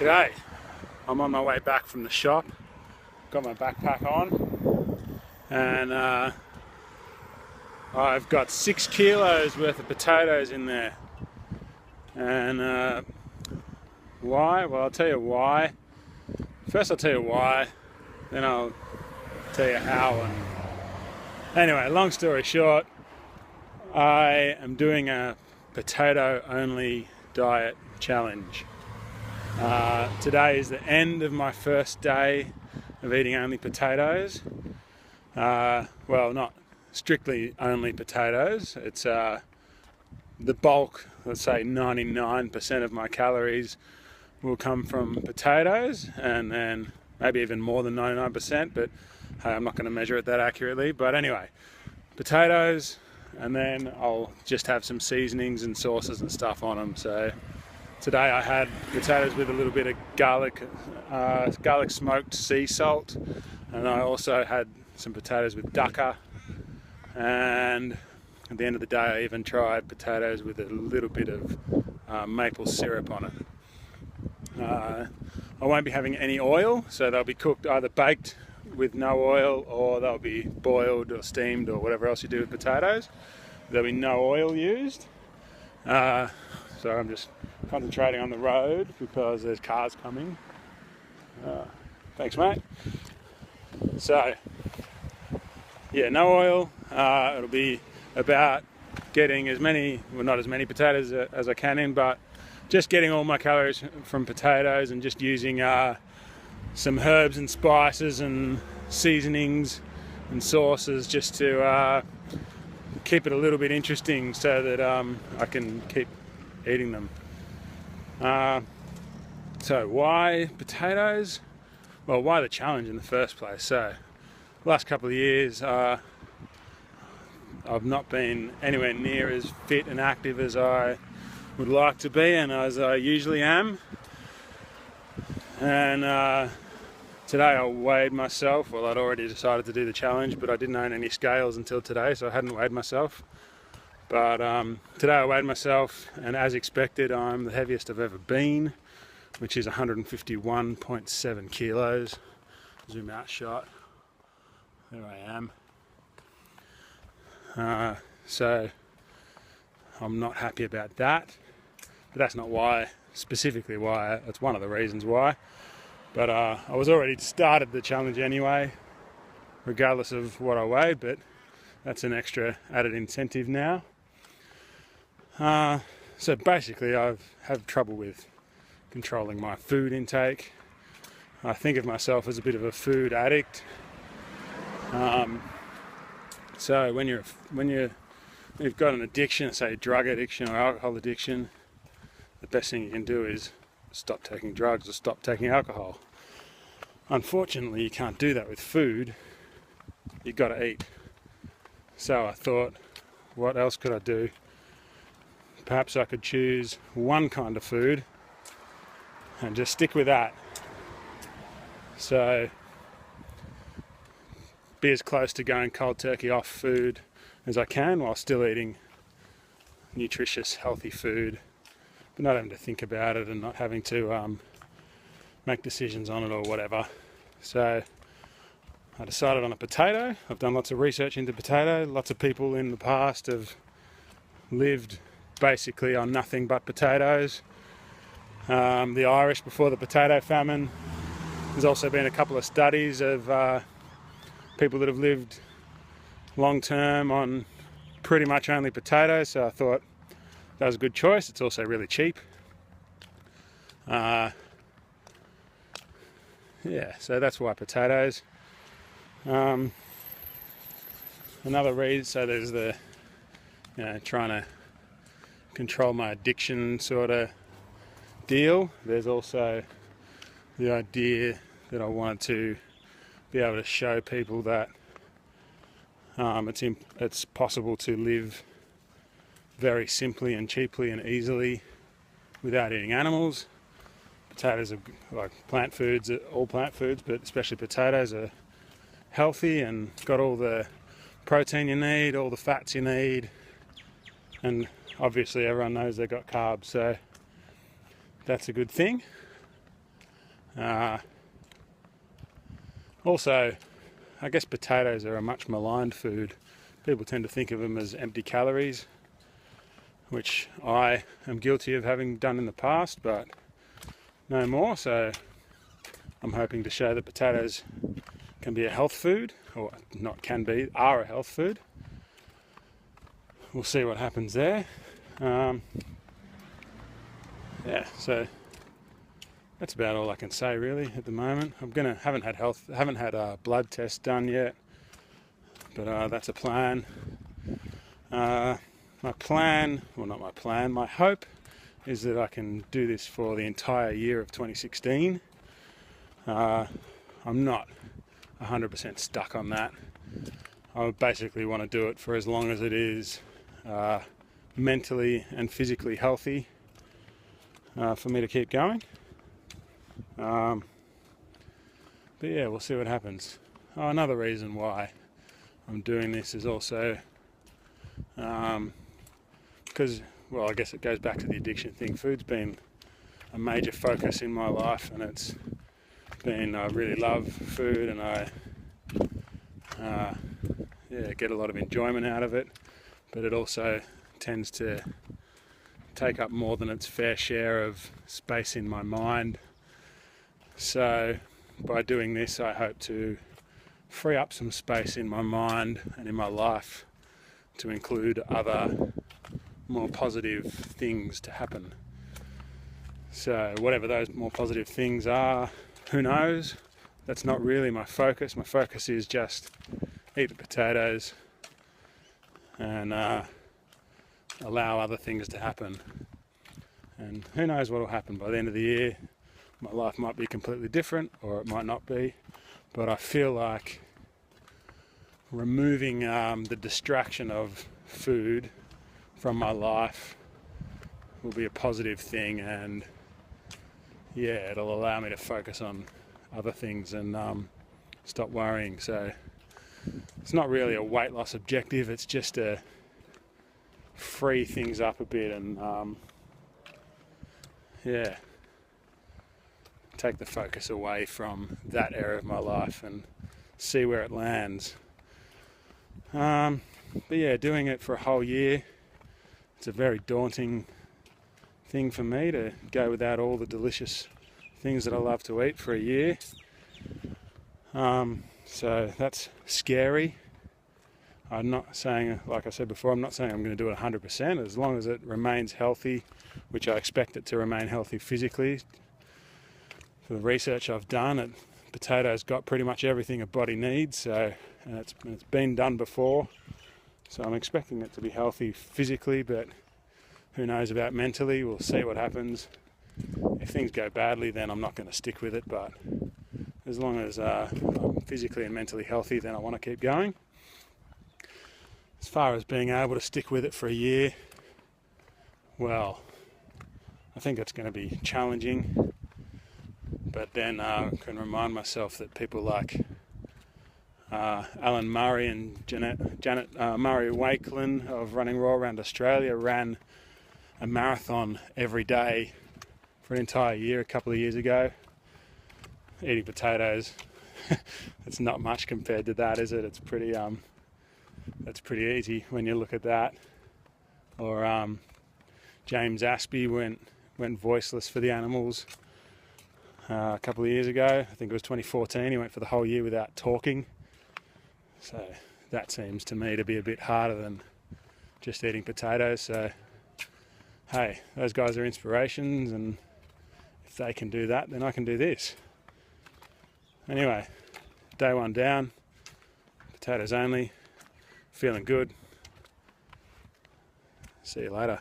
G'day, I'm on my way back from the shop, got my backpack on, and I've got 6 kilos worth of potatoes in there. And why? Well, I'll tell you why. First I'll tell you why, then I'll tell you how. And anyway, long story short, I am doing a potato only diet challenge. Today is the end of my first day of eating only potatoes. Well, not strictly only potatoes. It's the bulk, let's say 99% of my calories will come from potatoes, and then maybe even more than 99%, but hey, I'm not going to measure it that accurately. But anyway, potatoes, and then I'll just have some seasonings and sauces and stuff on them. So today I had potatoes with a little bit of garlic smoked sea salt, and I also had some potatoes with dukkha, and at the end of the day I even tried potatoes with a little bit of maple syrup on it. I won't be having any oil, so they'll be cooked either baked with no oil, or they'll be boiled or steamed or whatever else you do with potatoes. There'll be no oil used. So I'm just concentrating on the road because there's cars coming. Thanks, mate. So yeah, no oil. It'll be about getting as many, well, not as many potatoes as I can in, but just getting all my calories from potatoes, and just using some herbs and spices and seasonings and sauces just to keep it a little bit interesting, so that I can keep eating them. So why potatoes? Well, why the challenge in the first place? So the last couple of years I've not been anywhere near as fit and active as I would like to be, and as I usually am. And today I weighed myself. Well, I'd already decided to do the challenge, but I didn't own any scales until today, so I hadn't weighed myself. But today I weighed myself, and as expected, I'm the heaviest I've ever been, which is 151.7 kilos. Zoom out shot. There I am. So I'm not happy about that, but that's not why, specifically why. It's one of the reasons why. But I was already started the challenge anyway, regardless of what I weighed, but that's an extra added incentive now. So basically I have trouble with controlling my food intake. I think of myself as a bit of a food addict. So when you've got an addiction, say drug addiction or alcohol addiction, the best thing you can do is stop taking drugs or stop taking alcohol. Unfortunately, you can't do that with food. You've got to eat. So I thought, what else could I do? Perhaps I could choose one kind of food and just stick with that. So be as close to going cold turkey off food as I can, while still eating nutritious, healthy food, but not having to think about it and not having to make decisions on it or whatever. So I decided on a potato. I've done lots of research into potato. Lots of people in the past have lived basically on nothing but potatoes. The Irish before the potato famine. There's also been a couple of studies of people that have lived long term on pretty much only potatoes, so I thought that was a good choice. It's also really cheap. Yeah, so that's why potatoes. Another reason, so there's the, trying to control my addiction sort of deal. There's also the idea that I wanted to be able to show people that it's possible to live very simply and cheaply and easily without eating animals. Potatoes are like plant foods, all plant foods, but especially potatoes are healthy and got all the protein you need, all the fats you need, and obviously everyone knows they've got carbs, so that's a good thing. Also, I guess potatoes are a much maligned food. People tend to think of them as empty calories, which I am guilty of having done in the past, but no more. So I'm hoping to show that potatoes can be a health food, or not can be, are a health food. We'll see what happens there. Yeah, so that's about all I can say really at the moment. Haven't had a blood test done yet, but that's a plan. My hope is that I can do this for the entire year of 2016. I'm not 100% stuck on that. I basically want to do it for as long as it is mentally and physically healthy for me to keep going. But yeah, we'll see what happens. Oh, another reason why I'm doing this is also because, well, I guess it goes back to the addiction thing. Food's been a major focus in my life, and it's been, I really love food, and I get a lot of enjoyment out of it, but it also tends to take up more than its fair share of space in my mind. So by doing this, I hope to free up some space in my mind and in my life to include other more positive things to happen. So whatever those more positive things are, who knows? That's not really my focus. My focus is just eat the potatoes and allow other things to happen. And who knows what will happen by the end of the year. My life might be completely different, or it might not be, but I feel like removing the distraction of food from my life will be a positive thing, and yeah, it'll allow me to focus on other things and stop worrying. So it's not really a weight loss objective, it's just to free things up a bit and take the focus away from that area of my life and see where it lands. But yeah, doing it for a whole year, it's a very daunting thing for me to go without all the delicious things that I love to eat for a year. So that's scary. I'm not saying, like I said before, I'm not saying I'm going to do it 100%, as long as it remains healthy, which I expect it to remain healthy physically. For the research I've done, potatoes got pretty much everything a body needs, and it's been done before, so I'm expecting it to be healthy physically, but who knows about mentally. We'll see what happens. If things go badly, then I'm not going to stick with it, but as long as I'm physically and mentally healthy, then I want to keep going. As far as being able to stick with it for a year, well, I think it's going to be challenging, but then I can remind myself that people like Alan Murray and Janet Murray Wakelin of Running Raw Around Australia ran a marathon every day for an entire year a couple of years ago. Eating potatoes, it's not much compared to that, is it? It's pretty that's pretty easy when you look at that. Or James Aspey went voiceless for the animals a couple of years ago. I think it was 2014. He went for the whole year without talking. So that seems to me to be a bit harder than just eating potatoes. So hey, those guys are inspirations, and if they can do that, then I can do this. Anyway, day one down, potatoes only, feeling good. See you later.